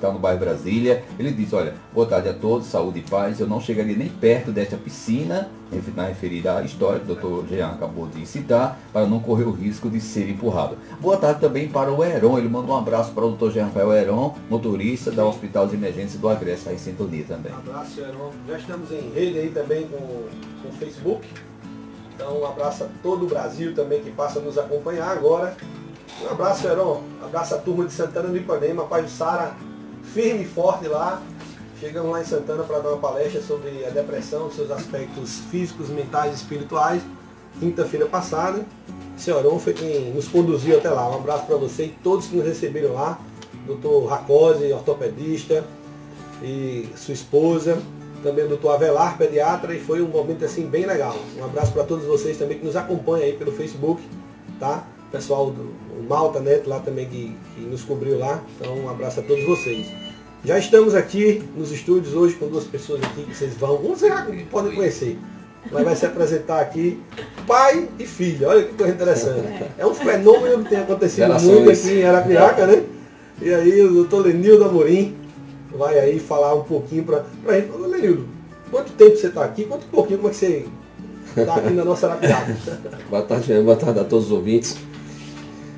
está no bairro Brasília. Ele diz, olha, boa tarde a todos, saúde e paz. Eu não chegaria nem perto desta piscina, na referida à história que o Dr. Jean acabou de citar, para não correr o risco de ser empurrado. Boa tarde também para o Heron. Ele mandou um abraço para o Dr. Jean Rafael Heron, motorista da Hospital de Emergência do Agreste, aí em sintonia também. Um abraço, Heron. Já estamos em rede aí também com o Facebook. Então, um abraço a todo o Brasil também que passa a nos acompanhar agora. Um abraço, Heron. Um abraço à turma de Santana do Ipanema, Pai do Sara, firme e forte lá. Chegamos lá em Santana para dar uma palestra sobre a depressão, seus aspectos físicos, mentais e espirituais. Quinta-feira passada. O Heron foi quem nos conduziu até lá. Um abraço para você e todos que nos receberam lá. Dr. Racose, ortopedista, e sua esposa. Também o Dr. Avelar, pediatra, e foi um momento assim bem legal. Um abraço para todos vocês também que nos acompanham aí pelo Facebook, tá? O pessoal do Malta Neto lá também que nos cobriu lá. Então um abraço a todos vocês. Já estamos aqui nos estúdios hoje com duas pessoas aqui que vocês já podem conhecer. Mas vai se apresentar aqui pai e filha. Olha que coisa interessante. É um fenômeno que tem acontecido muito aqui em Arapiraca, né? E aí o doutor Lenildo Amorim vai aí falar um pouquinho pra gente. Lenildo, quanto tempo você está aqui? Conta um pouquinho como é que você está aqui na nossa Arapiraca. Boa tarde, Jean. Boa tarde a todos os ouvintes.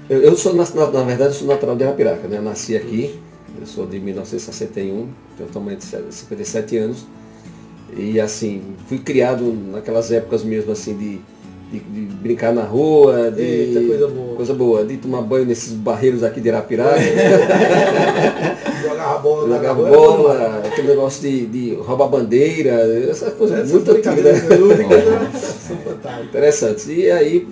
Eu sou, na verdade, eu sou natural de Arapiraca, né? Eu nasci aqui. Eu sou de 1961, tenho atualmente 57 anos. E assim, fui criado naquelas épocas mesmo assim de brincar na rua, Eita, coisa boa, de tomar banho nesses barreiros aqui de Arapiraca. Jogar bola, jogar bola, aquele negócio de roubar bandeira, essas coisas muito antigas. São fantásticas. Interessantes. E aí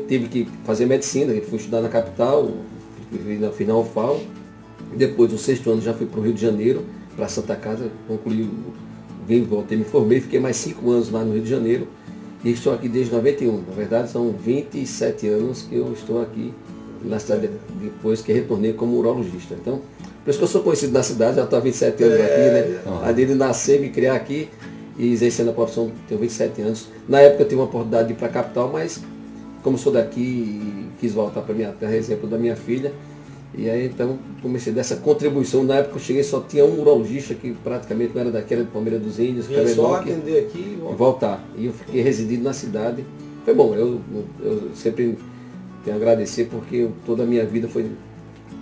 tive que fazer medicina, fui estudar na capital, na final FAO. Depois do 6º ano já fui para o Rio de Janeiro, para Santa Casa, concluí, voltei, me formei, fiquei mais 5 anos lá no Rio de Janeiro e estou aqui desde 91. Na verdade são 27 anos que eu estou aqui na cidade, depois que retornei como urologista. Então, por isso que eu sou conhecido na cidade, já estou há 27 anos aqui, né? A de nascer, me criar aqui e exercendo a profissão, tenho 27 anos. Na época eu tive uma oportunidade de ir para a capital, mas como sou daqui, quis voltar para minha terra, exemplo da minha filha. E aí então comecei dessa contribuição. Na época eu cheguei só tinha um urologista que praticamente não era daqui, era de Palmeiras dos Índios. Ia só atender aqui e voltar. E eu fiquei residindo na cidade. Foi bom, eu sempre tenho a agradecer porque toda a minha vida foi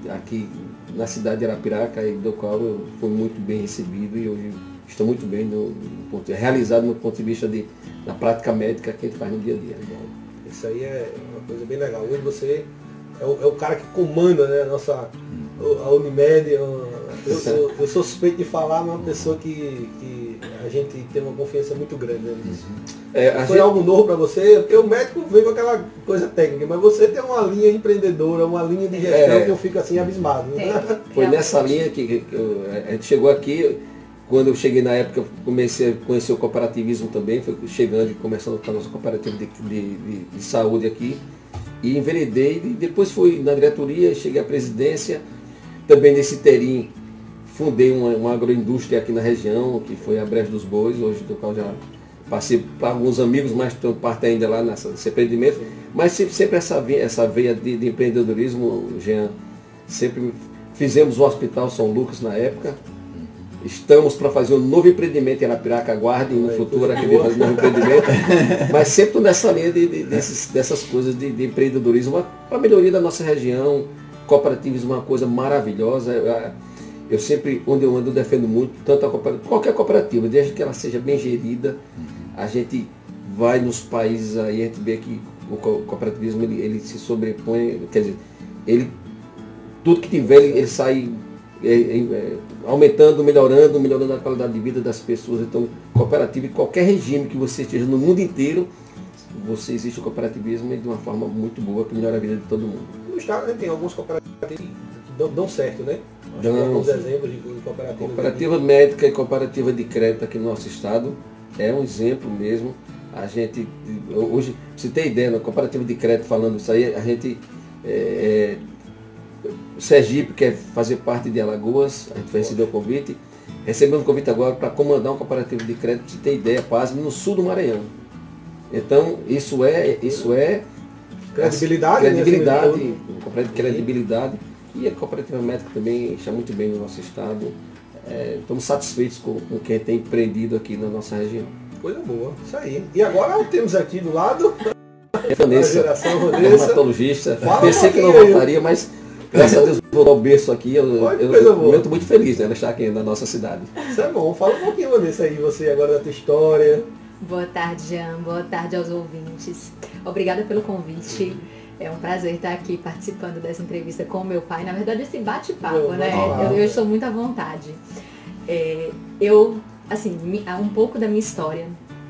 aqui na cidade de Arapiraca, e do qual eu fui muito bem recebido e hoje estou muito bem realizado no ponto de vista da prática médica que a gente faz no dia a dia. Isso aí é uma coisa bem legal. Hoje você é o cara que comanda, né, a Unimed. Eu sou suspeito de falar, mas é uma pessoa que a gente tem uma confiança muito grande, né, nisso. Foi algo novo para você, porque o médico veio com aquela coisa técnica, mas você tem uma linha empreendedora, uma linha de gestão que eu fico assim abismado. Né? Foi nessa linha que a gente chegou aqui. Quando eu cheguei na época, eu comecei a conhecer o cooperativismo também, foi chegando e começando com a nossa cooperativa de saúde aqui. E enveredei, e depois fui na diretoria, cheguei à presidência, também nesse interim fundei uma agroindústria aqui na região, que foi a Brejo dos Bois, hoje do qual já passei para alguns amigos, mas tenho parte ainda lá nesse empreendimento. Mas sempre essa veia de empreendedorismo, Jean, sempre fizemos o Hospital São Lucas na época. Estamos para fazer um novo empreendimento em Arapiraca, aguardem no futuro aqui de fazer um novo empreendimento, mas sempre nessa linha dessas coisas de empreendedorismo, para a melhoria da nossa região. Cooperativismo é uma coisa maravilhosa. Eu sempre, onde eu ando, eu defendo muito, tanto qualquer cooperativa, desde que ela seja bem gerida. A gente vai nos países aí, a gente vê que o cooperativismo ele se sobrepõe, quer dizer, tudo que tiver, ele sai aumentando, melhorando a qualidade de vida das pessoas. Então, cooperativa, em qualquer regime que você esteja no mundo inteiro, existe o cooperativismo de uma forma muito boa que melhora a vida de todo mundo. No estado, né, tem alguns cooperativos que dão certo, né? Tem alguns exemplos de cooperativas. Cooperativa médica e cooperativa de crédito aqui no nosso estado é um exemplo mesmo. A gente, hoje, pra você ter ideia, na cooperativa de crédito falando isso aí, a gente Sergipe quer fazer parte de Alagoas, a gente vai receber o convite. Recebemos o convite agora para comandar um cooperativo de crédito, para você ter ideia, quase no sul do Maranhão. Então, isso é credibilidade, credibilidade. E a cooperativa médica também está muito bem no nosso estado. Estamos satisfeitos com quem tem empreendido aqui na nossa região. Coisa boa, isso aí. E agora temos aqui do lado Vanessa, dermatologista. Pensei que não voltaria, mas graças a Deus voltou ao berço aqui. Eu estou muito feliz, né, de estar aqui na nossa cidade. Isso é bom. Fala um pouquinho, Vanessa, aí, você agora da tua história. Boa tarde, Jean. Boa tarde aos ouvintes. Obrigada pelo convite. É um prazer estar aqui participando dessa entrevista com o meu pai. Na verdade, esse bate-papo, né? Eu estou muito à vontade. Assim, um pouco da minha história.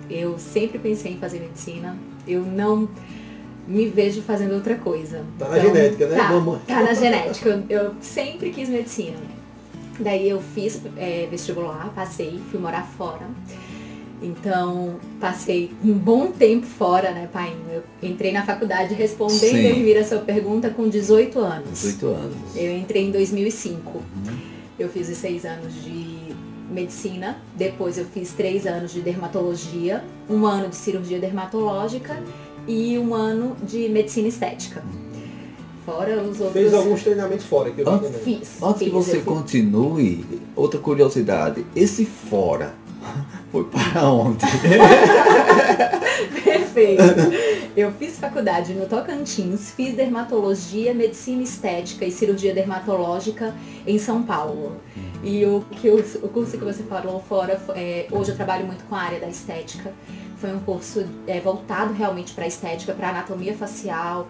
Eu sempre pensei em fazer medicina. Eu não me vejo fazendo outra coisa. Tá na genética, né? Tá na genética. Eu sempre quis medicina. Daí eu fiz vestibular, passei, fui morar fora. Então, passei um bom tempo fora, né, pai? Eu entrei na faculdade respondendo, Elvira, a sua pergunta com 18 anos. 18 anos. Eu entrei em 2005. Eu fiz os 6 anos de medicina, depois eu fiz 3 anos de dermatologia, 1 ano de cirurgia dermatológica e 1 ano de medicina estética. Fora os outros... Fez alguns treinamentos fora que eu fiz. Antes que você continue, outra curiosidade, esse fora foi para onde? Perfeito. Eu fiz faculdade no Tocantins, fiz dermatologia, medicina estética e cirurgia dermatológica em São Paulo. E o curso que você falou fora, hoje eu trabalho muito com a área da estética. Foi um curso voltado realmente para a estética, para anatomia facial,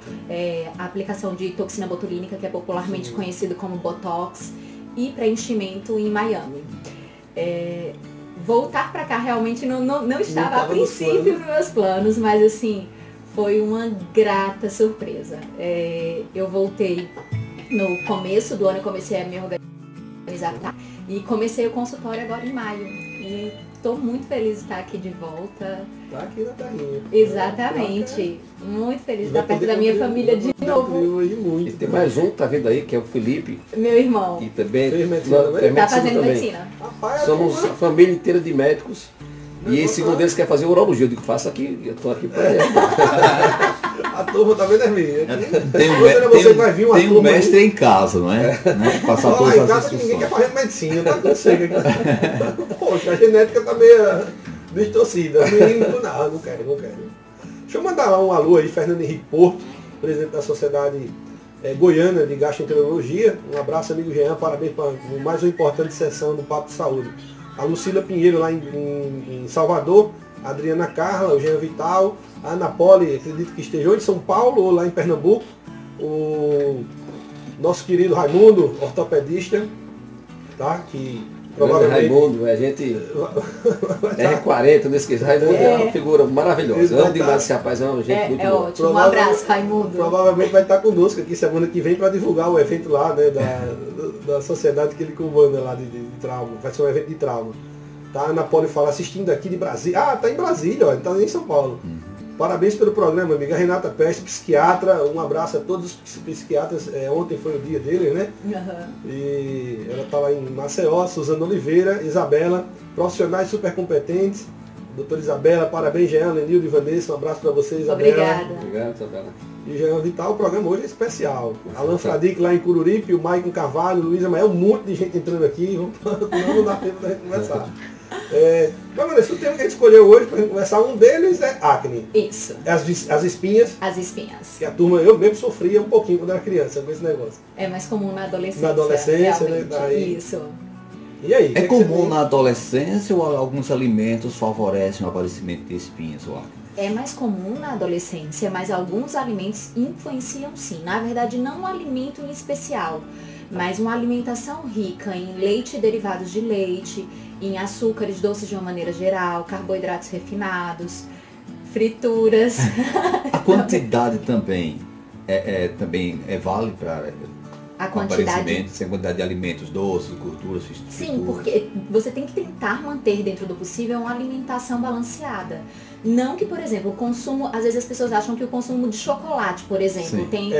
a aplicação de toxina botulínica, que é popularmente conhecido como Botox, e preenchimento em Miami. Voltar para cá realmente não estava a princípio nos meus planos, mas assim, foi uma grata surpresa. Eu voltei no começo do ano, eu comecei a me organizar e comecei o consultório agora em maio. E estou muito feliz de estar aqui de volta. Tá aqui na terrinha. Exatamente. Muito feliz de estar perto da minha família de novo. E tem mais um que tá vindo aí, que é o Felipe. Meu irmão. E também está fazendo medicina. Rapaz, somos a família inteira de médicos. E esse segundo deles quer fazer urologia. Eu digo, faça aqui, eu tô aqui para A turma tá vendo as minhas. Tem um mestre em casa, não é? Passar todas as instruções. Ninguém quer fazer medicina, tá tudo seco aqui. Poxa, a genética tá meio distorcida. Não quero. Deixa eu mandar um alô aí, Fernando Henrique Porto, presidente da Sociedade Goiana de Gastroenterologia. Um abraço, amigo Jean, parabéns por mais uma importante sessão do Papo de Saúde. A Lucila Pinheiro lá em Salvador, a Adriana Carla, o Jean Vital, a Ana Poli, acredito que esteja ou em São Paulo ou lá em Pernambuco, o nosso querido Raimundo, ortopedista, tá? Que provavelmente... Raimundo, a gente... R40, não esqueça, Raimundo é uma figura maravilhosa. Eu amo demais esse rapaz, é uma gente muito boa. Ótimo, um abraço, Raimundo. Provavelmente vai estar conosco aqui semana que vem para divulgar o evento lá, né, da sociedade que ele comanda lá de trauma. Vai ser um evento de trauma. Tá? A Ana Poli fala, assistindo aqui de Brasília. Ah, tá em Brasília, ó, não tá nem em São Paulo. Parabéns pelo programa, amiga. Renata Peste, psiquiatra. Um abraço a todos os psiquiatras. Ontem foi o dia deles, né? E ela tá lá em Maceió. Suzana Oliveira, Isabela, profissionais super competentes. Doutora Isabela, parabéns, Jean, Lenildo e Vanessa. Um abraço para vocês, Isabela. Obrigado, Isabela. E Jean Vital, o programa hoje é especial. Alan Fradique lá em Cururipe, o Maicon Carvalho, o Luiz Amael, um monte de gente entrando aqui. Não dá tempo da gente conversar. Mas, Vanessa, o tema que a gente escolheu hoje para a gente conversar, um deles é acne. Isso. As espinhas. As espinhas. Que a turma, eu mesmo sofria um pouquinho quando era criança com esse negócio. É mais comum na adolescência. Na adolescência, né? Daí... Isso. E aí? É comum na adolescência ou alguns alimentos favorecem o aparecimento de espinhas ou acne? É mais comum na adolescência, mas alguns alimentos influenciam sim. Na verdade, não um alimento em especial, mas uma alimentação rica em leite e derivados de leite, em açúcares, doces de uma maneira geral, carboidratos refinados, frituras. A quantidade também vale para a quantidade de alimentos doces, gorduras, frituras. Sim, porque você tem que tentar manter dentro do possível uma alimentação balanceada. Não que, por exemplo, o consumo, às vezes as pessoas acham que o consumo de chocolate, por exemplo, tem...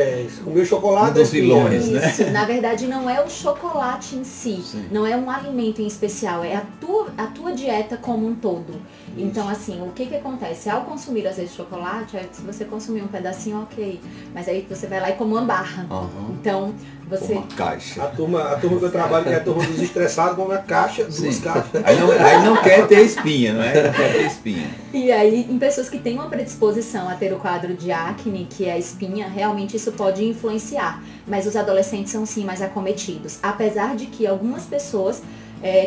comer chocolate dos vilões, né? Isso, na verdade não é o chocolate em si, não é um alimento em especial, é a tua dieta como um todo. Então, assim, o que acontece? Ao consumir às vezes chocolate, se você consumir um pedacinho, ok. Mas aí você vai lá e come uma barra. Então, você... Uma caixa. A turma que eu trabalho, que é a turma dos estressados, come uma caixa, duas caixas. Aí não quer ter espinha, não é? Não quer ter espinha. E aí, em pessoas que têm uma predisposição a ter o quadro de acne, que é a espinha, realmente isso pode influenciar. Mas os adolescentes são sim mais acometidos. Apesar de que algumas pessoas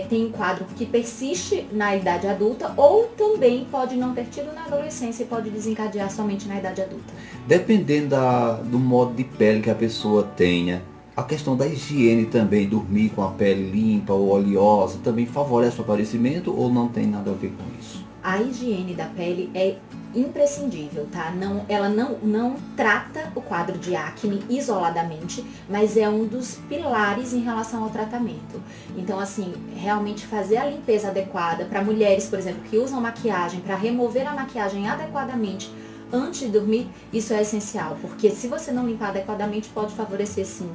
têm um quadro que persiste na idade adulta ou também pode não ter tido na adolescência e pode desencadear somente na idade adulta. Dependendo do modo de pele que a pessoa tenha, a questão da higiene também, dormir com a pele limpa ou oleosa, também favorece o aparecimento ou não tem nada a ver com isso? A higiene da pele é imprescindível, tá? Ela não trata o quadro de acne isoladamente, mas é um dos pilares em relação ao tratamento. Então, assim, realmente fazer a limpeza adequada para mulheres, por exemplo, que usam maquiagem, para remover a maquiagem adequadamente antes de dormir, isso é essencial, porque se você não limpar adequadamente, pode favorecer, sim,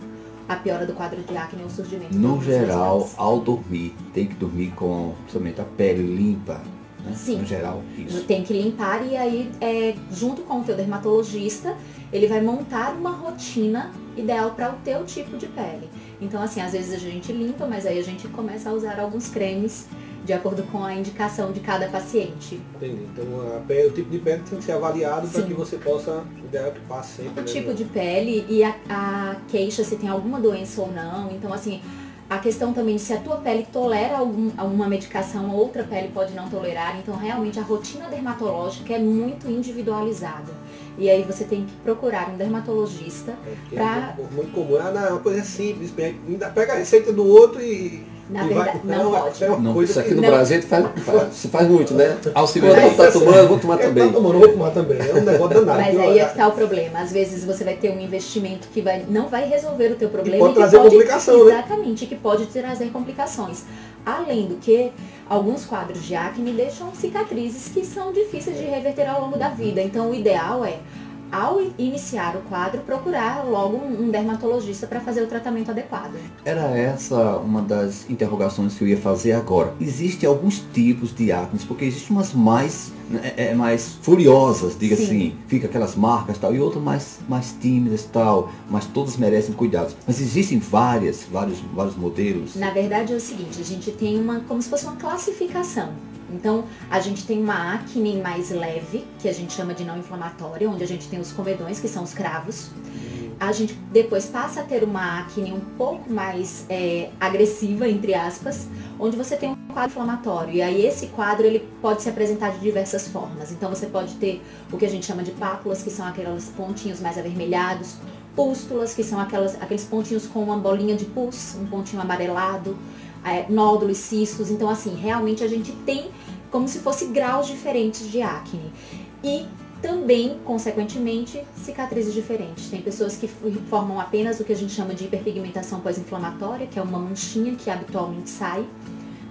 a piora do quadro de acne ou o surgimento. No geral, ao dormir, tem que dormir com somente a pele limpa, né? Sim. No geral, isso. Tem que limpar e aí, junto com o teu dermatologista, ele vai montar uma rotina ideal para o teu tipo de pele. Então, assim, às vezes a gente limpa, mas aí a gente começa a usar alguns cremes de acordo com a indicação de cada paciente. Entendi. Então, o tipo de pele tem que ser avaliado para que você possa, o ideal que passe sempre. O tipo de pele e a queixa, se tem alguma doença ou não. Então, assim, a questão também de se a tua pele tolera alguma medicação, outra pele pode não tolerar. Então, realmente, a rotina dermatológica é muito individualizada. E aí você tem que procurar um dermatologista para... Muito comum. É uma coisa simples. Pega a receita do outro e... Na verdade, não pode. Isso aqui no Brasil se faz muito, né? Auxiliar. Tá tomando, vou tomar também. Tá tomando, vou tomar também. É um negócio danado. Mas aí é que tá o problema. Às vezes você vai ter um investimento que não vai resolver o teu problema. E pode trazer complicação, né? Exatamente, que pode trazer complicações. Além do que, alguns quadros de acne deixam cicatrizes que são difíceis de reverter ao longo da vida. Então o ideal é, ao iniciar o quadro, procurar logo um dermatologista para fazer o tratamento adequado. Era essa uma das interrogações que eu ia fazer agora. Existem alguns tipos de acne, porque existem umas mais furiosas, diga Sim. assim, fica aquelas marcas e tal, e outras mais tímidas e tal, mas todas merecem cuidados. Mas existem vários modelos. Na verdade é o seguinte, a gente tem como se fosse uma classificação. Então, a gente tem uma acne mais leve, que a gente chama de não inflamatória, onde a gente tem os comedões, que são os cravos. A gente depois passa a ter uma acne um pouco mais agressiva, entre aspas, onde você tem um quadro inflamatório. E aí esse quadro ele pode se apresentar de diversas formas. Então, você pode ter o que a gente chama de pápulas, que são aqueles pontinhos mais avermelhados, pústulas, que são aqueles pontinhos com uma bolinha de pus, um pontinho amarelado, nódulos, cistos. Então, assim, realmente a gente tem como se fosse graus diferentes de acne. E também, consequentemente, cicatrizes diferentes. Tem pessoas que formam apenas o que a gente chama de hiperpigmentação pós-inflamatória, que é uma manchinha que habitualmente sai.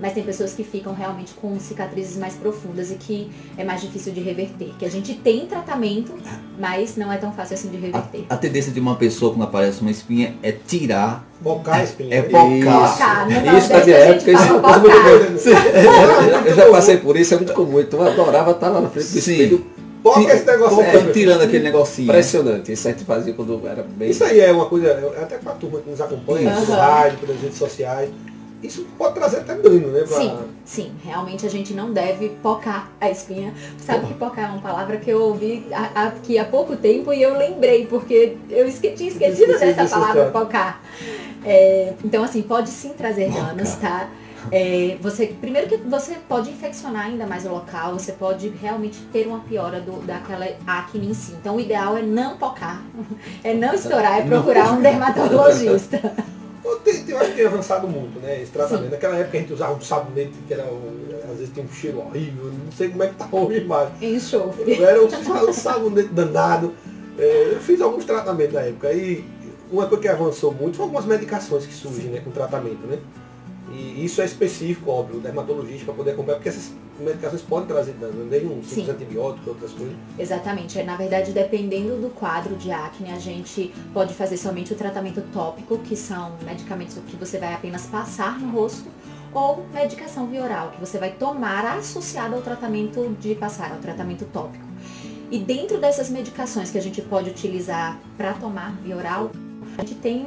Mas tem pessoas que ficam realmente com cicatrizes mais profundas e que é mais difícil de reverter. Que a gente tem tratamento, mas não é tão fácil assim de reverter. A tendência de uma pessoa quando aparece uma espinha é tirar. Focar a espinha. É focar. Isso tá de época, isso é uma coisa muito boa. Eu já passei por isso, é muito comum. Então eu adorava estar lá na frente do espelho. Foca esse negócio aí. Tirando aquele negocinho. Impressionante. Isso a gente fazia quando era bem... Isso aí é uma coisa, até para a turma que nos acompanha, pelo rádio, pelas redes sociais. Isso pode trazer até dano, né? Sim, realmente a gente não deve pocar a espinha. Sabe que pocar é uma palavra que eu ouvi aqui há pouco tempo e eu lembrei, porque eu tinha esquecido dessa palavra, pocar. Então, assim, pode sim trazer danos, tá? Primeiro que você pode infeccionar ainda mais o local, você pode realmente ter uma piora daquela acne em si. Então, o ideal é não pocar, é não estourar, é procurar um dermatologista. Eu acho que tem avançado muito, né, esse tratamento. Naquela época a gente usava um sabonete que era, às vezes tem um cheiro horrível, não sei como é que tá hoje mais. Enxofre. Era um sabonete danado. Eu fiz alguns tratamentos na época e uma coisa que avançou muito foram algumas medicações que surgem, né, com tratamento, né. E isso é específico, óbvio, o dermatologista para poder acompanhar, porque essas medicações podem trazer dano, desde um simples antibiótico, outras coisas. Exatamente. Na verdade, dependendo do quadro de acne, a gente pode fazer somente o tratamento tópico, que são medicamentos que você vai apenas passar no rosto, ou medicação via oral, que você vai tomar associada ao tratamento de passar, ao tratamento tópico. E dentro dessas medicações que a gente pode utilizar para tomar via oral, a gente tem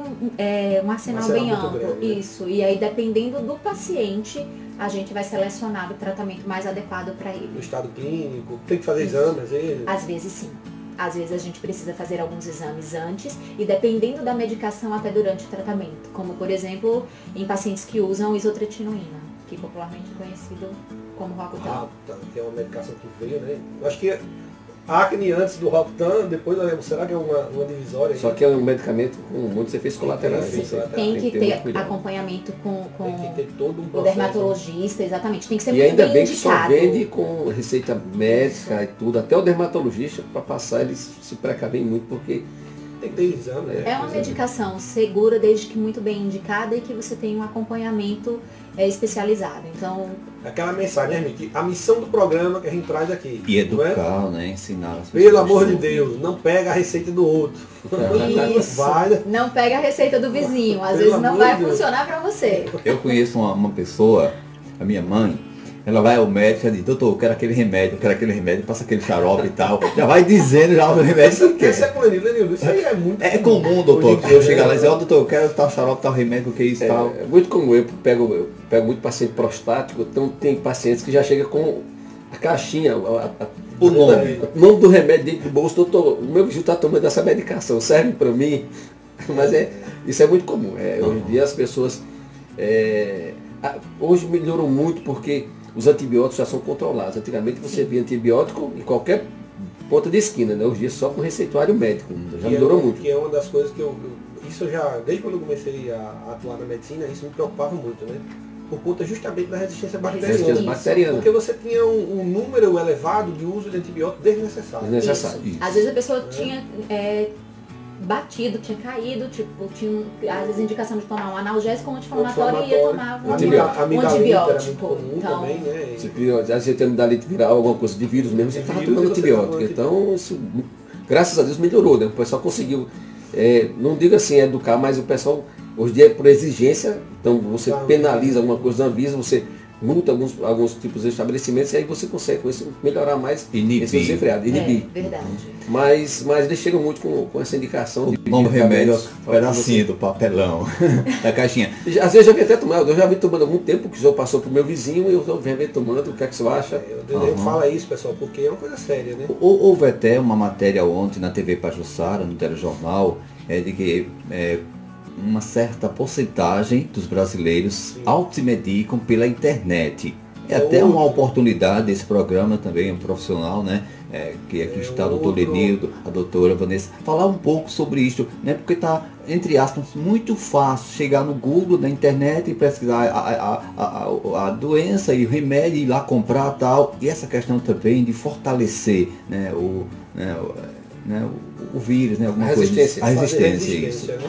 um arsenal bem amplo. Grande, né? Isso. E aí, dependendo do paciente, a gente vai selecionar o tratamento mais adequado para ele. No estado clínico, tem que fazer exame às vezes. Às vezes sim. Às vezes a gente precisa fazer alguns exames antes e dependendo da medicação até durante o tratamento. Como, por exemplo, em pacientes que usam isotretinoína, que popularmente é conhecido como Roacutan. Que é uma medicação que veio, né? Eu acho que acne antes do Roacutan, depois será que é uma divisória? Só que é um medicamento com muitos efeitos colaterais. Tem que ter acompanhamento com tem que ter todo um o processo. dermatologista, exatamente. Tem que ser E muito ainda bem bem que só indicado. vende com receita médica e tudo. Até o dermatologista, para passar, eles se precavem muito, porque Tem que ter exame, né? É uma medicação segura, desde que muito bem indicada e que você tenha um acompanhamento especializado. Então, Aquela mensagem, né, que a missão do programa que a gente traz aqui. E não é? educar, né? Ensinar as pessoas. Pelo amor de Deus, não pega a receita do outro. isso. Vai. Não pega a receita do vizinho. Às Pelo vezes não amor vai de Deus. funcionar para você. Eu conheço uma pessoa, a minha mãe, ela vai ao médico e diz, doutor, eu quero aquele remédio, passa aquele xarope e tal. Já vai dizendo já o remédio que Esse é quer. planilha, Lenildo. Isso aí é muito É comum, doutor, Hoje em eu dia, chegar lá e né? dizer, ó, doutor, eu quero tal xarope, tal remédio, o que é isso e tal. é muito comum. Eu pego muito paciente prostático, então tem pacientes que já chegam com a caixinha, O nome. o nome do remédio dentro do bolso. Doutor, o meu vizinho está tomando essa medicação, serve para mim? Mas isso é muito comum. Hoje em dia as pessoas... hoje melhorou muito porque os antibióticos já são controlados. Antigamente você via antibiótico em qualquer ponta de esquina, né? Hoje em dia só com receituário médico. Já melhorou muito. Que é uma das coisas que isso eu já, desde quando eu comecei a atuar na medicina, isso me preocupava muito, né? Por conta justamente da resistência bacteriana. Resistência bacteriana. Porque você tinha um número elevado de uso de antibiótico desnecessário. Desnecessário. Isso. Às vezes a pessoa tinha batido, tinha caído, tipo, tinha às vezes indicação de tomar um analgésico ou um anti-inflamatório e ia tomar um Antibiótico. antibiótico. Era muito comum Então, também, né? Às vezes tem amidalite viral, alguma coisa de vírus mesmo, você estava tomando antibiótico. Então, isso, graças a Deus, melhorou, né? O pessoal conseguiu, não digo assim, educar, mas o pessoal, hoje em dia, por exigência, então você penaliza alguma coisa na Anvisa, você multa alguns tipos de estabelecimentos e aí você consegue com isso melhorar mais esse desenfreado, inibir. verdade. Mas eles chegam muito com essa indicação de Bom remédio, medicamentos. pedacinho do papelão, da caixinha. Às vezes eu já vi até tomar, eu já vi tomando há algum tempo, que o senhor passou pro meu vizinho e eu vi tomando, o que é que você acha? Eu falo isso, pessoal, porque é uma coisa séria, né? Houve até uma matéria ontem na TV Pajuçara, no telejornal, de que uma certa porcentagem dos brasileiros automedicam pela internet. É até uma oportunidade desse programa também, um profissional, né? Que aqui está o doutor Lenildo, a doutora Vanessa, falar um pouco sobre isso, né? Porque está, entre aspas, muito fácil chegar no Google, na internet e pesquisar a doença e o remédio, ir lá comprar tal. E essa questão também de fortalecer, né? O vírus, né? Alguma coisa. A resistência, isso. Né?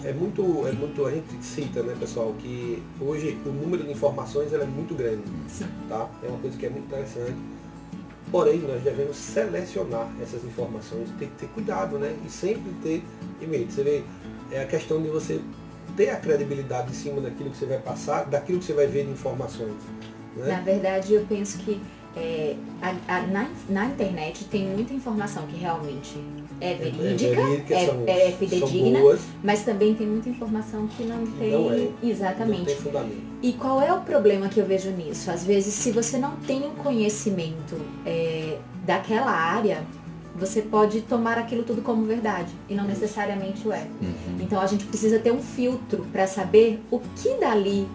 É muito, a gente cita, né, pessoal, que hoje o número de informações ela é muito grande. Sim. Tá? É uma coisa que é muito interessante. Porém, nós devemos selecionar essas informações, tem que ter cuidado, né? E sempre ter em mente. Você vê, é a questão de você ter a credibilidade em cima daquilo que você vai passar, daquilo que você vai ver de informações. Né? Na verdade, eu penso que na internet tem muita informação que realmente é verídica, é fidedigna, mas também tem muita informação que não tem exatamente. Não tem fundamento. E qual é o problema que eu vejo nisso? Às vezes, se você não tem um conhecimento daquela área, você pode tomar aquilo tudo como verdade e não necessariamente o é. Uhum. Então a gente precisa ter um filtro para saber o que dali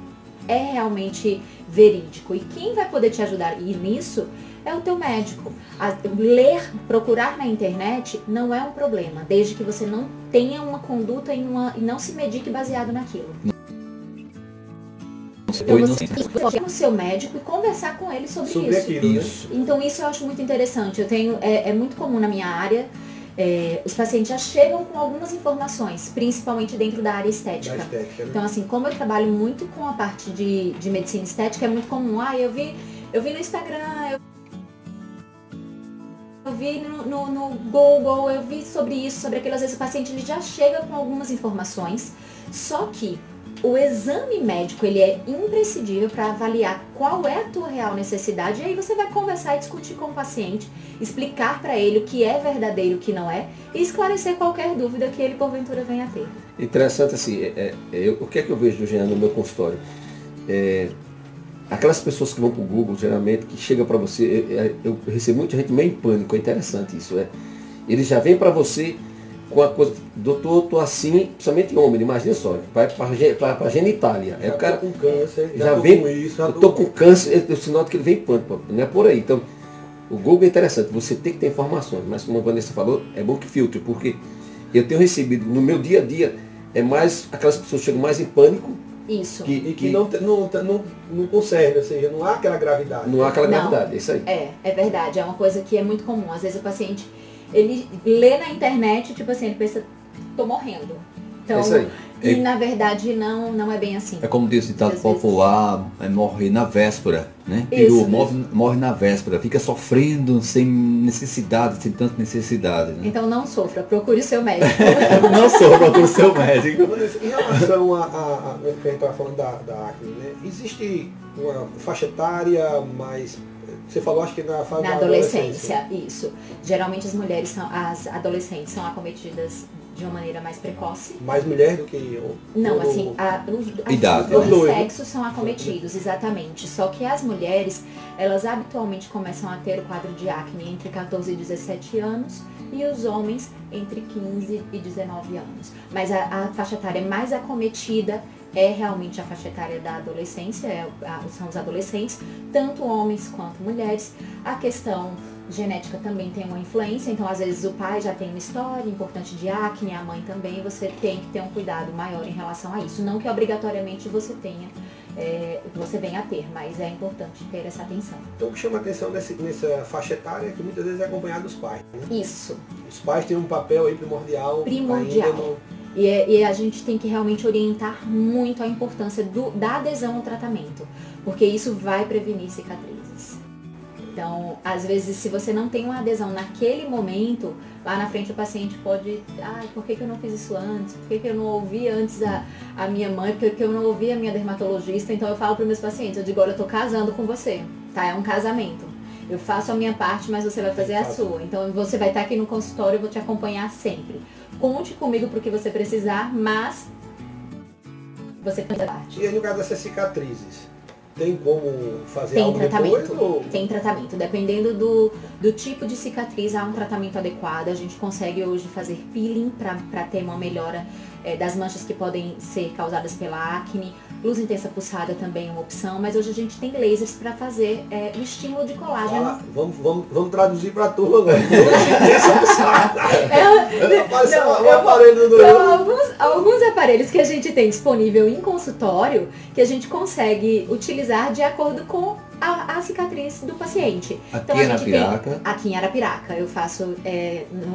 é realmente verídico. E quem vai poder te ajudar nisso é o teu médico. Procurar na internet não é um problema, desde que você não tenha uma conduta e não se medique baseado naquilo. Então você tem que ir no seu médico e conversar com ele sobre isso. Aquilo, Isso. Então isso eu acho muito interessante. É muito comum na minha área. Os pacientes já chegam com algumas informações, principalmente dentro da área estética. Né? Então, assim, como eu trabalho muito com a parte de medicina estética, é muito comum. Eu vi no Instagram, eu vi no Google, eu vi sobre isso, sobre aquilo. Às vezes o paciente ele já chega com algumas informações, só que o exame médico ele é imprescindível para avaliar qual é a tua real necessidade, e aí você vai conversar e discutir com o paciente, explicar para ele o que é verdadeiro e o que não é, e esclarecer qualquer dúvida que ele porventura venha a ter. Interessante assim, o que é que eu vejo, Jean, no meu consultório? Aquelas pessoas que vão para o Google, geralmente, que chega para você, eu recebo muita gente meio em pânico, é interessante isso, Ele já vem para você com a coisa, doutor, tô assim, principalmente homem, imagina só, vai para a genitália. Já o cara com câncer, já tô vem, com isso, eu tô com câncer, eu sinto que ele vem em pânico, não é por aí. Então, o Google é interessante, você tem que ter informações, mas como a Vanessa falou, é bom que filtre, porque eu tenho recebido, no meu dia a dia, é mais, aquelas pessoas chegam mais em pânico. Isso. Que não consegue, ou seja, não há aquela gravidade. Não há aquela gravidade, é isso aí. É verdade, é uma coisa que é muito comum. Às vezes o paciente, ele lê na internet, tipo assim, ele pensa, tô morrendo. Então, é isso aí. E na verdade não é bem assim. É como diz o ditado Às popular, morre na véspera, né? Isso. Morre na véspera, fica sofrendo sem necessidade, sem tanta necessidade. Né? Então não sofra, procure o seu médico. Não sofra com o seu médico. Em relação a que a gente estava falando da acne, né? Existe uma faixa etária mais... Você falou, acho que na fase Na da adolescência, isso. Geralmente as adolescentes são acometidas de uma maneira mais precoce. Mais mulher do que... Não, assim, Idade, os né? dois sexos são acometidos, exatamente. Só que as mulheres, elas habitualmente começam a ter o quadro de acne entre 14 e 17 anos e os homens entre 15 e 19 anos. Mas a faixa etária mais acometida é realmente a faixa etária da adolescência, são os adolescentes, tanto homens quanto mulheres. A questão genética também tem uma influência, então às vezes o pai já tem uma história importante de acne, a mãe também, você tem que ter um cuidado maior em relação a isso. Não que obrigatoriamente você venha a ter, mas é importante ter essa atenção. Então o que chama a atenção nessa faixa etária é que muitas vezes é acompanhado dos pais. Né? Isso. Os pais têm um papel aí primordial. E a gente tem que realmente orientar muito a importância da adesão ao tratamento, porque isso vai prevenir cicatrizes. Então, às vezes, se você não tem uma adesão naquele momento, lá na frente o paciente pode, por que eu não fiz isso antes? Por que eu não ouvi antes a minha mãe? Por que eu não ouvi a minha dermatologista? Então eu falo para os meus pacientes, eu digo, olha, eu estou casando com você, tá? É um casamento. Eu faço a minha parte, mas você vai fazer a sua. Então você vai estar aqui no consultório, eu vou te acompanhar sempre. Conte comigo para o que você precisar, mas você tem parte. E no caso dessas cicatrizes, tem como fazer tem algo tratamento, depois? Ou... Tem tratamento. Dependendo do tipo de cicatriz, há um tratamento adequado. A gente consegue hoje fazer peeling para ter uma melhora das manchas que podem ser causadas pela acne. Luz intensa pulsada também é uma opção, mas hoje a gente tem lasers para fazer o estímulo de colágeno. Vamos traduzir para a turma agora. Luz intensa pulsada. São alguns aparelhos que a gente tem disponível em consultório que a gente consegue utilizar de acordo com a cicatriz do paciente. Aqui então, em Arapiraca? Aqui em Arapiraca. Eu faço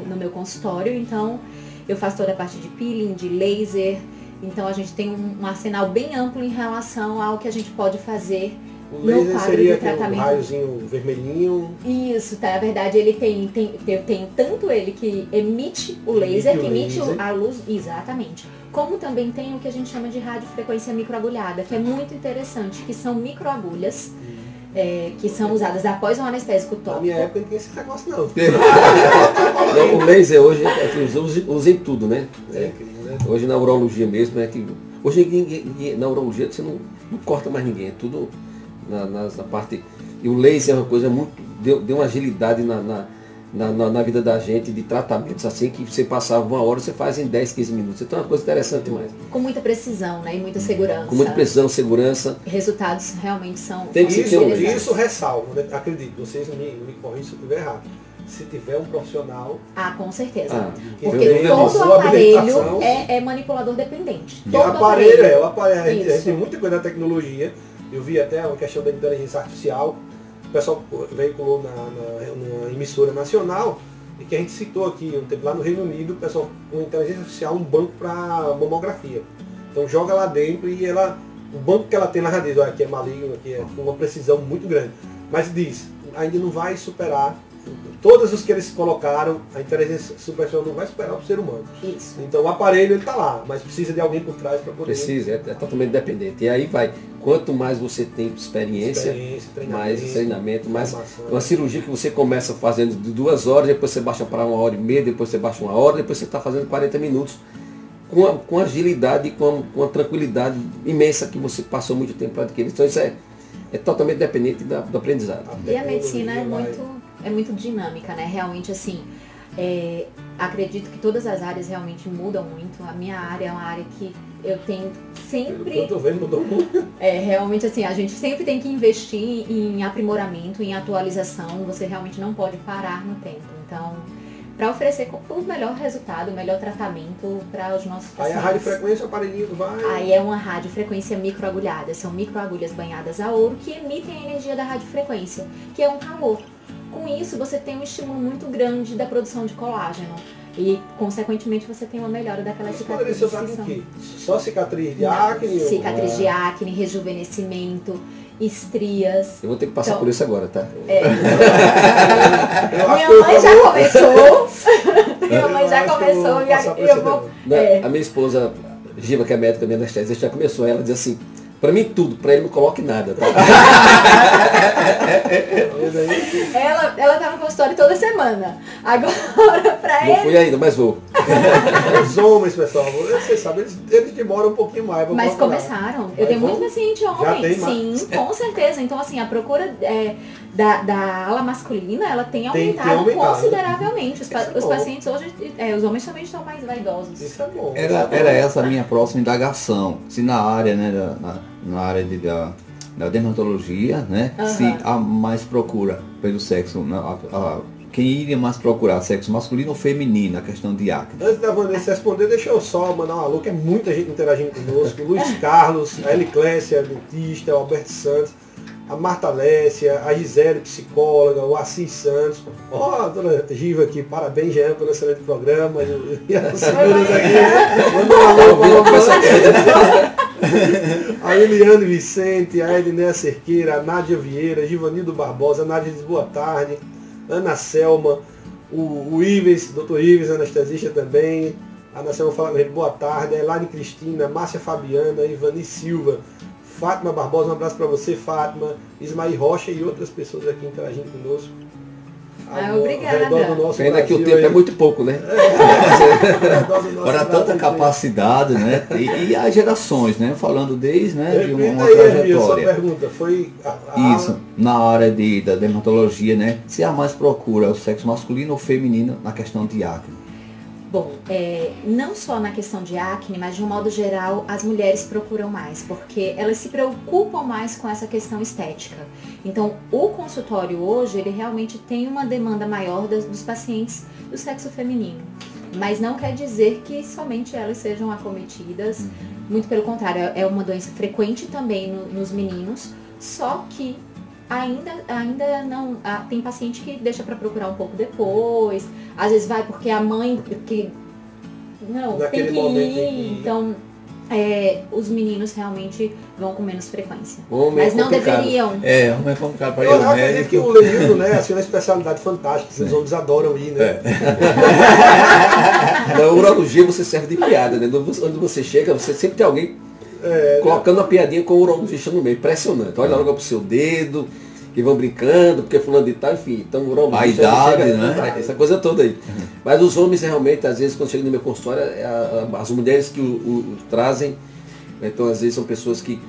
no meu consultório, então eu faço toda a parte de peeling, de laser. Então a gente tem um arsenal bem amplo em relação ao que a gente pode fazer o laser no quadro seria de tratamento. Um raiozinho vermelhinho. Isso, tá? Na verdade ele eu tenho tanto ele que emite o laser, que emite a luz, exatamente. Como também tem o que a gente chama de radiofrequência microagulhada, que é muito interessante, que são microagulhas. Que são usadas após um anestésico tópico. Na minha época não tinha esse negócio não. Não, o laser hoje usa em tudo, né? Incrível, né? Hoje na urologia mesmo, hoje na urologia você não corta mais ninguém, é tudo na parte. E o laser é uma coisa muito. Deu uma agilidade na vida da gente de tratamentos assim, que você passava 1 hora, você faz em 10, 15 minutos. Então é uma coisa interessante demais. Com muita precisão, né? E muita segurança. Com muita precisão, segurança. Resultados realmente são. Tem que Isso ressalvo, né? Acredito, vocês me corrigem se eu estiver errado. Se tiver um profissional... com certeza. Porque todo o aparelho é manipulador dependente. O aparelho, a gente tem muita coisa na tecnologia. Eu vi até uma questão da inteligência artificial. O pessoal veiculou numa emissora nacional e que a gente citou aqui um tempo lá no Reino Unido, o pessoal com inteligência artificial, um banco para mamografia. Então joga lá dentro e o banco que ela tem lá diz, aqui é maligno, aqui é com uma precisão muito grande. Mas diz, ainda não vai superar todos os que eles colocaram, a inteligência superficial não vai superar o ser humano. Isso. Então o aparelho ele está lá, mas precisa de alguém por trás para poder... Precisa, é totalmente dependente. E aí vai, quanto mais você tem experiência mais treinamento, mais formação. uma cirurgia que você começa fazendo de 2 horas, depois você baixa para 1h30, depois você baixa 1 hora, depois você está fazendo 40 minutos. Com agilidade e com a tranquilidade imensa que você passou muito tempo para adquirir. Então isso é totalmente dependente do aprendizado. E a medicina é muito dinâmica, né? Realmente, assim, acredito que todas as áreas realmente mudam muito. A minha área é uma área que eu tenho sempre... Eu tô vendo, mudou muito. Realmente, assim, a gente sempre tem que investir em aprimoramento, em atualização. Você realmente não pode parar no tempo. Então, para oferecer o melhor resultado, o melhor tratamento para os nossos pacientes. Aí a radiofrequência, o aparelhinho vai... Aí é uma radiofrequência microagulhada. São microagulhas banhadas a ouro que emitem a energia da radiofrequência, que é um calor. Com isso, você tem um estímulo muito grande da produção de colágeno. E, consequentemente, você tem uma melhora daquelas cicatrizes. Isso poderia ser usado o quê? Só cicatriz de acne? Cicatriz de acne, rejuvenescimento, estrias. Eu vou ter que passar por isso agora, tá? Minha mãe já começou. Minha mãe já começou. Eu vou... A minha esposa, Giva, que é médica minha anestesista, já começou. Ela diz assim, pra mim tudo, pra ele não coloque nada, tá? Ela tá no consultório toda semana. Agora, pra ele... Não fui ainda, mas vou. Os homens, pessoal, você sabe, eles demoram um pouquinho mais. Mas começaram. Eu tenho muito paciente homem. Sim, com certeza. Então, assim, a procura da ala masculina, ela tem aumentado consideravelmente. Os pacientes hoje, os homens também estão mais vaidosos. Isso é bom. Era essa a minha próxima indagação. Se na área, né, na área da dermatologia, né, se há mais procura pelo sexo, quem iria mais procurar, sexo masculino ou feminino, a questão de acne? Antes da Vanessa responder, deixa eu só mandar um alô, que é muita gente interagindo conosco. Luiz Carlos, a Eliclésia, dentista, o Alberto Santos, a Marta Lécia, a Gisele, psicóloga, o Assis Santos. Ó, a dona Giva aqui, parabéns, Jean, pelo excelente programa. E as seguras aqui, né? Manda um alô para a Liliane Vicente, a Edneia Cerqueira, a Nádia Vieira, Givanildo Barbosa, a Nádia diz boa tarde, Ana Selma, o Ives, Dr. Ives, anestesista também, a Ana Selma fala com a gente, boa tarde, a Elaine Cristina, Márcia Fabiana, Ivani Silva, Fátima Barbosa, um abraço para você, Fátima, Ismael Rocha e outras pessoas aqui interagindo conosco. Obrigada. Pena que o tempo é muito pouco, né? Para tanta capacidade, né? E as gerações, né? Falando desde, né, de uma aí, trajetória. sua pergunta foi Isso, na área da dermatologia, né? Se há mais procura o sexo masculino ou feminino na questão de acne? Bom, não só na questão de acne, mas de um modo geral, as mulheres procuram mais, porque elas se preocupam mais com essa questão estética. Então, o consultório hoje, ele realmente tem uma demanda maior dos pacientes do sexo feminino. Mas não quer dizer que somente elas sejam acometidas, muito pelo contrário, é uma doença frequente também nos meninos, só que ainda não... Tem paciente que deixa para procurar um pouco depois, às vezes vai porque a mãe... Não, tem que ir. Então, os meninos realmente vão com menos frequência. Mas não deveriam. Homem é complicado para ir ao ao médico. médico. Que o Leildo, né, assim, é uma especialidade fantástica, que os homens adoram ir, né? Na urologia você serve de piada, né? Onde você chega, você sempre tem alguém colocando uma piadinha com o urologista no meio. Impressionante. Olha logo pro seu dedo, que vão brincando, porque fulano de tal, enfim. Então o urologista a idade, chega, né? Essa coisa toda aí. Mas os homens realmente, às vezes, quando chegam no meu consultório, as mulheres que o trazem, então às vezes são pessoas que.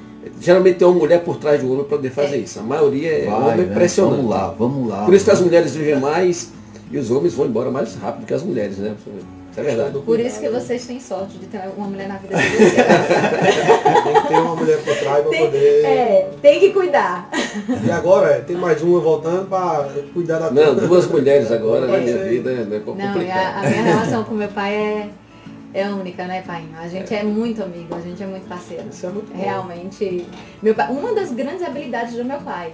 Geralmente tem uma mulher por trás do homem para poder fazer isso. A maioria é homem impressionante. Vamos lá. Por isso que as mulheres vivem mais e os homens vão embora mais rápido que as mulheres, né? Isso é verdade. Por isso que vocês têm sorte de ter uma mulher na vida de vocês. Tem que ter uma mulher por trás para poder... tem que cuidar. E agora, tem mais uma voltando para cuidar da... Não, 2 mulheres agora na minha vida é complicado. Não, e a minha relação com meu pai é única, né, pai? A gente é muito amigo, a gente é muito parceiro. Isso é muito bom. Realmente, meu pai, uma das grandes habilidades do meu pai,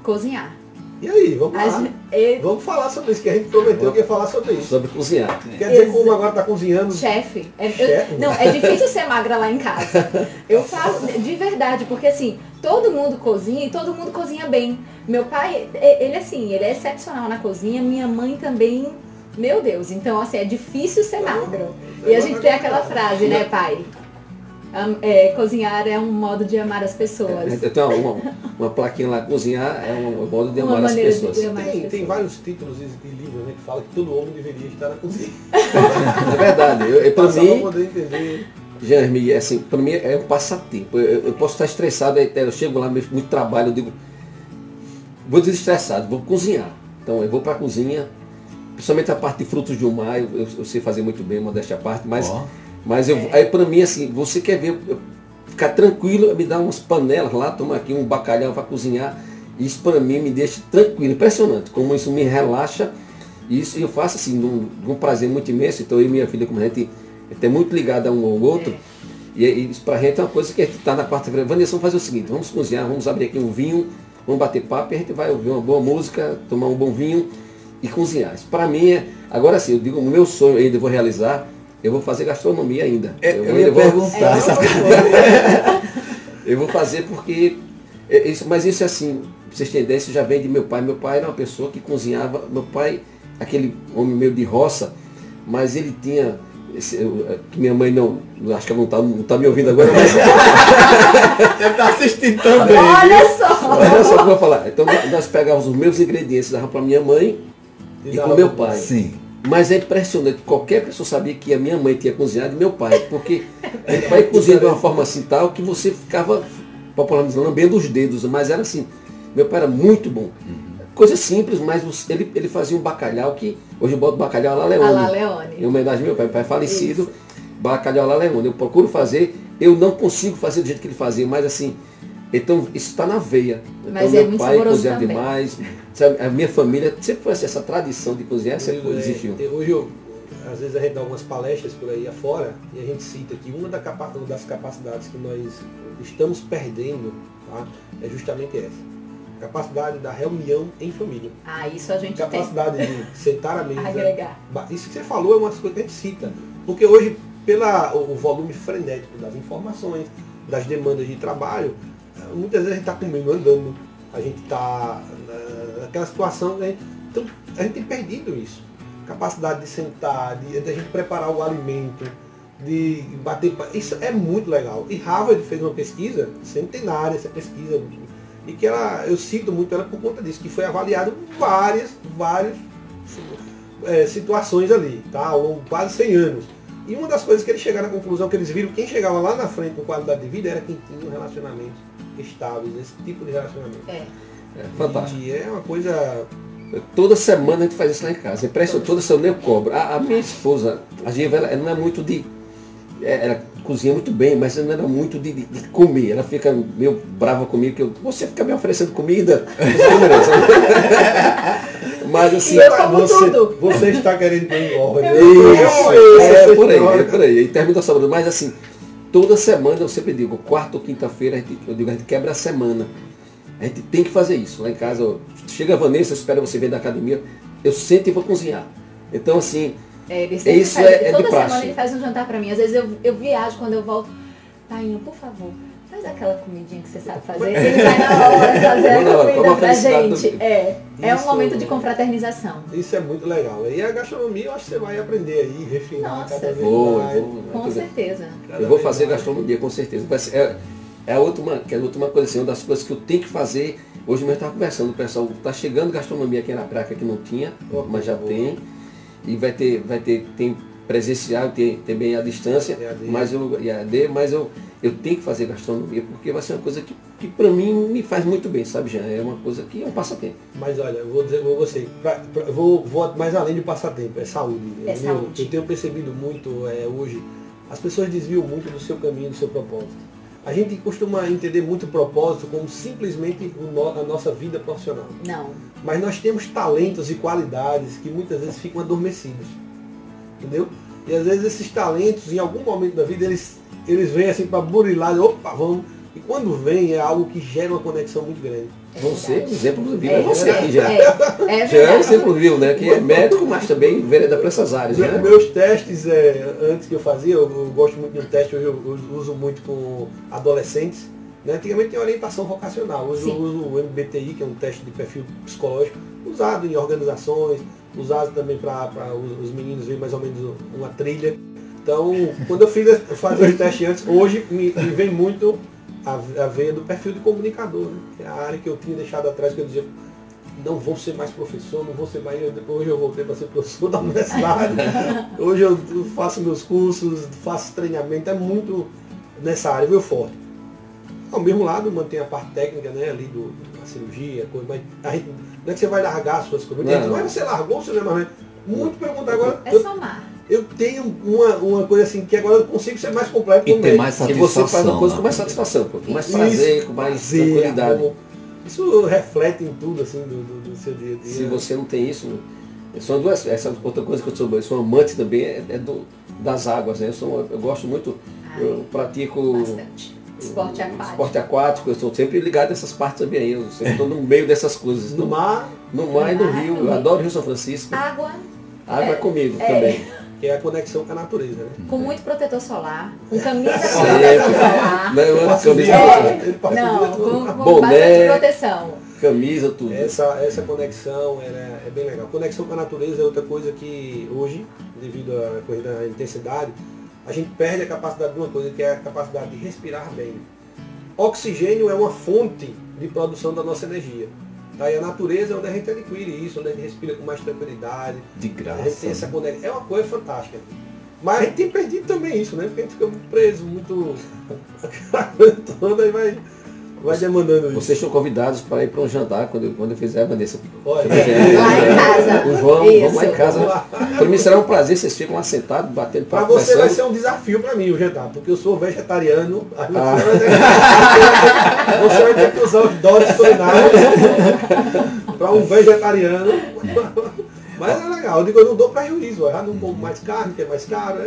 cozinhar. E aí, vamos A lá. gente- Vamos falar sobre isso, que a gente prometeu que ia falar sobre isso. Sobre cozinhar. Quer dizer, como agora tá cozinhando. Chefe. Chefe? Não, é difícil ser magra lá em casa. Eu faço de verdade, porque assim, todo mundo cozinha e todo mundo cozinha bem. Meu pai, ele assim, ele é excepcional na cozinha, minha mãe também, meu Deus. Então, assim, é difícil ser magro. E a gente tem aquela frase, né, pai? Cozinhar é um modo de amar as pessoas. Eu tenho uma plaquinha lá, cozinhar é um modo de Uma amar as maneira de pessoas. amar. Tem vários títulos de livros, né, que falam que todo homem deveria estar na cozinha. É verdade. Para Só pra mim, poder entender. Jeremy, assim, para mim é um passatempo. Eu posso estar estressado, eu chego lá, muito trabalho, eu digo, vou desestressado, vou cozinhar. Então eu vou para a cozinha, principalmente a parte de frutos do mar, eu sei fazer muito bem, modéstia à parte, mas aí para mim, assim, você quer ver, ficar tranquilo, me dá umas panelas lá, tomar aqui um bacalhau para cozinhar, isso para mim me deixa tranquilo, impressionante, como isso me relaxa, e isso eu faço assim, de um prazer muito imenso. Então eu e minha filha, como a gente é muito ligada um ao outro, e isso pra gente é uma coisa que a gente está na quarta-feira, Vanessa, vamos fazer o seguinte, vamos cozinhar, vamos abrir aqui um vinho, vamos bater papo, e a gente vai ouvir uma boa música, tomar um bom vinho e cozinhar. Isso para mim agora sim, eu digo, o meu sonho ainda eu vou realizar, eu vou fazer gastronomia ainda. Eu ia perguntar. Eu vou fazer porque, mas isso é assim, pra vocês terem ideia, isso já vem de meu pai. Meu pai era uma pessoa que cozinhava, meu pai, aquele homem meio de roça, mas ele tinha, que minha mãe não, acho que ela não tá me ouvindo agora, mas Deve estar assistindo também. Olha só! olha só o que eu vou falar. Então nós pegávamos os meus ingredientes, dava para minha mãe e para meu pai. Sim. Mas é impressionante, qualquer pessoa sabia que a minha mãe tinha cozinhado e meu pai, porque meu pai cozinha de uma forma assim tal que você ficava, popularmente lambendo os dedos, mas era assim, meu pai era muito bom. Coisa simples, mas ele fazia um bacalhau que, hoje eu boto bacalhau à la Leone. A la Leone. Em homenagem ao meu pai falecido, bacalhau à la Leone. Eu procuro fazer, eu não consigo fazer do jeito que ele fazia, mas assim, então isso está na veia. Mas então, é meu muito pai saboroso cozinhava também. demais, sabe, a minha família sempre foi assim, essa tradição de cozinhar, sempre existiu. Hoje, às vezes a gente dá algumas palestras por aí afora e a gente cita que uma das capacidades que nós estamos perdendo, tá, é justamente essa. Capacidade da reunião em família. Ah, isso a gente Capacidade de sentar à mesa. Agregar. Isso que você falou é uma coisa que a gente cita. Porque hoje, pelo volume frenético das informações, das demandas de trabalho, muitas vezes a gente está comendo, andando, a gente está naquela situação, né? Então a gente tem perdido isso. Capacidade de sentar, de a gente preparar o alimento, de bater. Isso é muito legal. E Harvard fez uma pesquisa centenária, essa pesquisa, e que eu cito muito ela por conta disso, que foi avaliado várias situações ali, tá? Ao longo de quase 100 anos. E uma das coisas que eles chegaram à conclusão, que eles viram, quem chegava lá na frente com qualidade de vida era quem tinha relacionamentos estáveis, esse tipo de relacionamento. É fantástico. E é uma coisa... Toda semana a gente faz isso lá em casa. Impressionante, toda semana eu cobro. A minha esposa, a Giva, ela não é muito de... Ela cozinha muito bem, mas ela não era muito de comer. Ela fica meio brava comigo, que você fica me oferecendo comida. Você não merece. Mas assim, E eu como tudo. Você está querendo ter engorda. é por aí. E termina a sobra. Mas assim, toda semana eu sempre digo, quarta ou quinta-feira, a gente quebra a semana. A gente tem que fazer isso. Lá em casa, chega a Vanessa, espera você vir da academia, eu sento e vou cozinhar. Então assim, isso é de toda praxe. semana ele faz um jantar pra mim. Às vezes eu viajo, quando eu volto, Tainho, por favor, faz aquela comidinha que você sabe fazer. Ele vai na hora fazer a comida pra gente. É um momento de confraternização. Isso é muito legal. E a gastronomia, eu acho que você vai aprender aí, refinar Nossa, cada vez vou, mais. Com certeza. Eu vou fazer gastronomia, com certeza. É outra coisa assim, uma das coisas que eu tenho que fazer. Hoje mesmo eu estava conversando, o pessoal está chegando gastronomia aqui na praia que não tinha, mas já tem. E tem presencial, tem bem à distância, mas eu tenho que fazer gastronomia, porque vai ser uma coisa que para mim me faz muito bem, sabe, Jean? É uma coisa que é um passatempo. Mas olha, eu vou dizer para você, vou mais além de passatempo, é saúde. Saúde. Eu tenho percebido muito hoje, as pessoas desviam muito do seu caminho, do seu propósito. A gente costuma entender muito o propósito como simplesmente a nossa vida profissional. Não. Mas nós temos talentos e qualidades que muitas vezes ficam adormecidos. Entendeu? E às vezes esses talentos, em algum momento da vida, eles vêm assim para burilar, opa, E quando vem é algo que gera uma conexão muito grande. Você, por exemplo, vive É, você aqui já. é Já é um verdade. exemplo viu, né? Que é médico, mas também vereda para essas áreas, né? Meus testes, antes que eu fazia, eu gosto muito de um teste, hoje eu uso muito com adolescentes. Né? Antigamente tem orientação vocacional, hoje eu uso o MBTI, que é um teste de perfil psicológico, usado em organizações, usado também para os meninos verem mais ou menos uma trilha. Então, quando eu fazia o teste antes, hoje me vem muito a veia do perfil de comunicador, né? Que é a área que eu tinha deixado atrás, que eu dizia, não vou ser mais professor, não vou ser mais. Hoje eu voltei para ser professor da universidade, hoje eu faço meus cursos, faço treinamento, é muito nessa área, veio forte. Ao mesmo lado, mantém a parte técnica, né, ali da cirurgia, coisa, mas a gente, não é que você vai largar as suas coisas. Mas você largou, você não é mais. Muito perguntar agora. É somar. Eu tenho uma coisa assim, que agora eu consigo ser mais completo E ter mais E satisfação. você faz uma coisa com mais né? satisfação, com mais Isso, prazer, com mais tranquilidade. Isso reflete em tudo, assim, do seu dia a dia. Se você não tem isso, são duas, essa outra coisa que eu sou amante também das águas, né? Eu gosto muito, eu pratico Bastante. Esporte aquático. esporte aquático, eu estou sempre ligado a essas partes também, eu sempre estou no meio dessas coisas. No mar, No mar e no rio, eu adoro o Rio São Francisco. Água, Água é comigo também. que é a conexão com a natureza, né? com muito protetor solar, com camisa com Sempre. protetor solar. Não, eu ando camisa, Ele passa o Não, dia todo. com Boné. bastante proteção. camisa, tudo. Essa conexão é bem legal. Conexão com a natureza é outra coisa que hoje, devido à coisa da intensidade, a gente perde a capacidade de uma coisa, que é a capacidade de respirar bem. Oxigênio é uma fonte de produção da nossa energia. Tá? E a natureza é onde a gente adquire isso, onde a gente respira com mais tranquilidade. De A gente tem graça. essa conexão. É uma coisa fantástica. Mas a gente tem perdido também isso, né? Porque a gente fica muito preso, muito. Aquela coisa toda e vai demandando isso. Vocês estão convidados para ir para um jantar quando eu fizer, Vanessa. Olha, Lá em casa. O João, Isso. vamos lá em casa. Para mim será um prazer, vocês ficam lá sentados, batendo Pra papo, você vai conversando. ser um desafio pra mim o jantar, porque eu sou vegetariano, aí Ah. você vai ter que usar os dotes culinários para um vegetariano. Mas é legal, eu digo, eu não dou prejuízo, eu já não como mais carne, que é mais caro.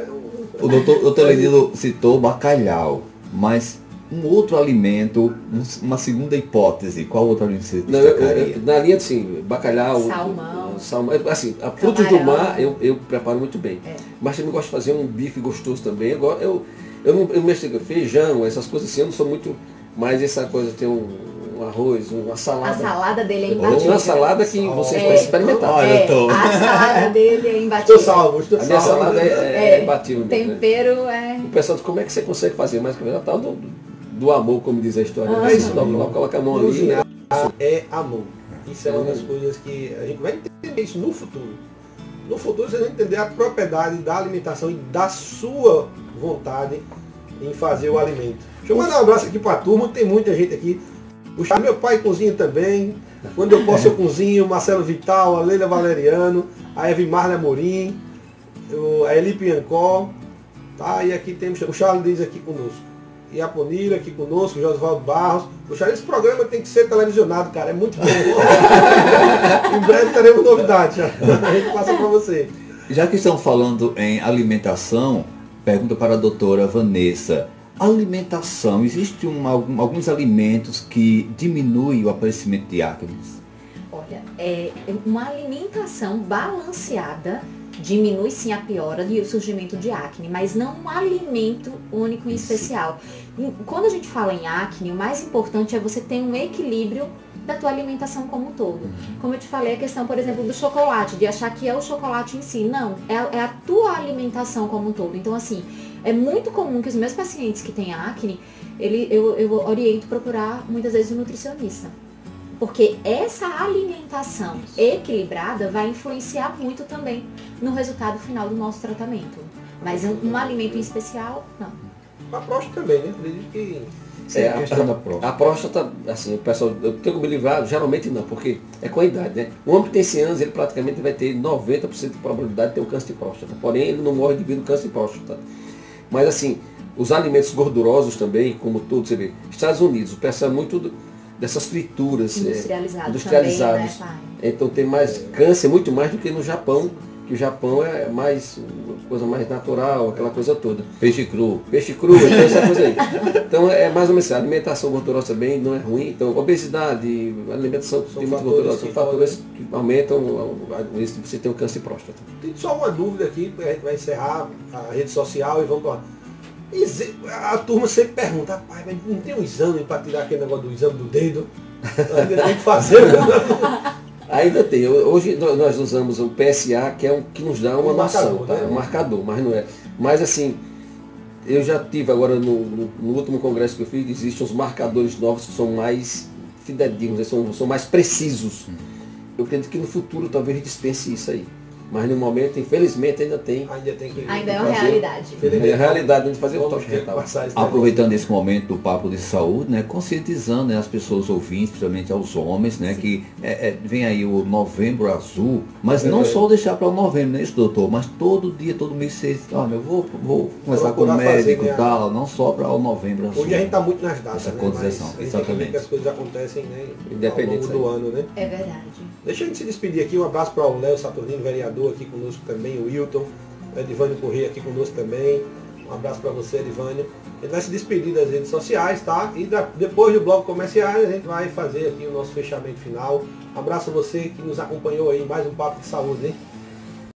O doutor Lenildo citou bacalhau, mas um outro alimento, uma segunda hipótese, qual outro alimento você Não, destacaria? na linha assim, bacalhau, Salmão. assim, frutos do Camarão. mar eu preparo muito bem. É. Mas também gosto de fazer um bife gostoso também. Eu não mexo feijão, essas coisas assim, eu não sou muito. Mas essa coisa tem um arroz, uma A salada. salada dele é Eu tenho imbatível. uma salada que vocês É. podem experimentar. Olha, tô. A salada dele é imbatível. Estou salvo, estou A minha salvo. salada é imbatível. O mesmo, né? tempero é... O pessoal diz, como é que você consegue fazer? Mas é tal do amor, como diz a história. Ah, Isso, coloca a mão ali. Cozinhar é amor. Isso é uma das coisas que a gente vai entender isso no futuro. No futuro você vai entender a propriedade da alimentação e da sua vontade em fazer o alimento. Deixa eu mandar um abraço aqui para a turma, tem muita gente aqui. Meu pai cozinha também. Quando eu posso eu cozinho. Marcelo Vital, a Leila Valeriano, a Evimarla Amorim, a Eli Piancó. Tá? E aqui temos o Charles Dias aqui conosco. E a Ponira aqui conosco, o Josvaldo Barros. O Charles, esse programa tem que ser televisionado, cara. É muito bom. Em breve teremos novidades. A gente passa para você. Já que estamos falando em alimentação, pergunta para a doutora Vanessa. Alimentação, existe alguns alimentos que diminuem o aparecimento de acne? Olha, uma alimentação balanceada diminui sim a piora e o surgimento de acne, mas não um alimento único e especial. Quando a gente fala em acne, o mais importante é você ter um equilíbrio da tua alimentação como um todo. Como eu te falei, a questão, por exemplo, do chocolate, de achar que é o chocolate em si. Não, é a tua alimentação como um todo. Então, assim, é muito comum que os meus pacientes que têm acne, eu oriento procurar muitas vezes um nutricionista. Porque essa alimentação equilibrada vai influenciar muito também no resultado final do nosso tratamento. Mas um alimento em especial, não. A próstata também, né? Acredito que A questão da próstata. A próstata, assim, o pessoal, eu tenho que me livrar, geralmente não, porque é com a idade, né? O homem que tem 100 anos, ele praticamente vai ter 90% de probabilidade de ter um câncer de próstata. Porém, ele não morre devido ao câncer de próstata. Mas, assim, os alimentos gordurosos também, como tudo, você vê, Estados Unidos, o pessoal é muito dessas frituras Industrializados industrializados. também, né, pai? Então tem mais câncer, muito mais do que no Japão que o Japão é mais uma coisa mais natural, aquela coisa toda. Peixe cru. Peixe cru, então essa coisa aí. Então é mais ou menos assim, a alimentação gordurosa também não é ruim. Então obesidade, alimentação que tem muito gordurosa, são fatores que aumentam o risco de você ter um câncer de próstata. Tem só uma dúvida aqui, a gente vai encerrar a rede social e vamos para... A turma sempre pergunta, rapaz, mas não tem um exame para tirar aquele negócio do exame do dedo? Ainda tem que fazer. Ainda tem. Hoje nós usamos o PSA, que é que nos dá uma noção, marcador, tá? né? Um marcador, mas não é. Mas assim, eu já tive agora no último congresso que eu fiz, existem uns marcadores novos que são mais fidedignos, são mais precisos. Eu acredito que no futuro talvez dispense isso aí. Mas no momento, infelizmente, ainda tem. Ainda é uma realidade. É a realidade de fazer o toque retal. Aproveitando esse momento do papo de saúde, né, conscientizando, né, as pessoas ouvintes, principalmente aos homens, né, que vem aí o Novembro Azul, mas não só deixar para o novembro, não é isso, doutor? Mas todo dia, todo mês, vocês, eu vou conversar com o médico e tal, não só para o Novembro Azul. Hoje a gente está muito nas datas, essa conscientização, mas exatamente. que as coisas acontecem, né, independente ao longo do ano, né? É verdade. Deixa a gente se despedir aqui, um abraço para o Léo Saturnino, vereador aqui conosco também, o Wilton, o Edivânio Corrêa aqui conosco também. Um abraço para você, Edivânio. A gente vai se despedir das redes sociais, tá? E depois do bloco comercial a gente vai fazer aqui o nosso fechamento final. Um abraço a você que nos acompanhou aí, mais um Papo de Saúde, hein?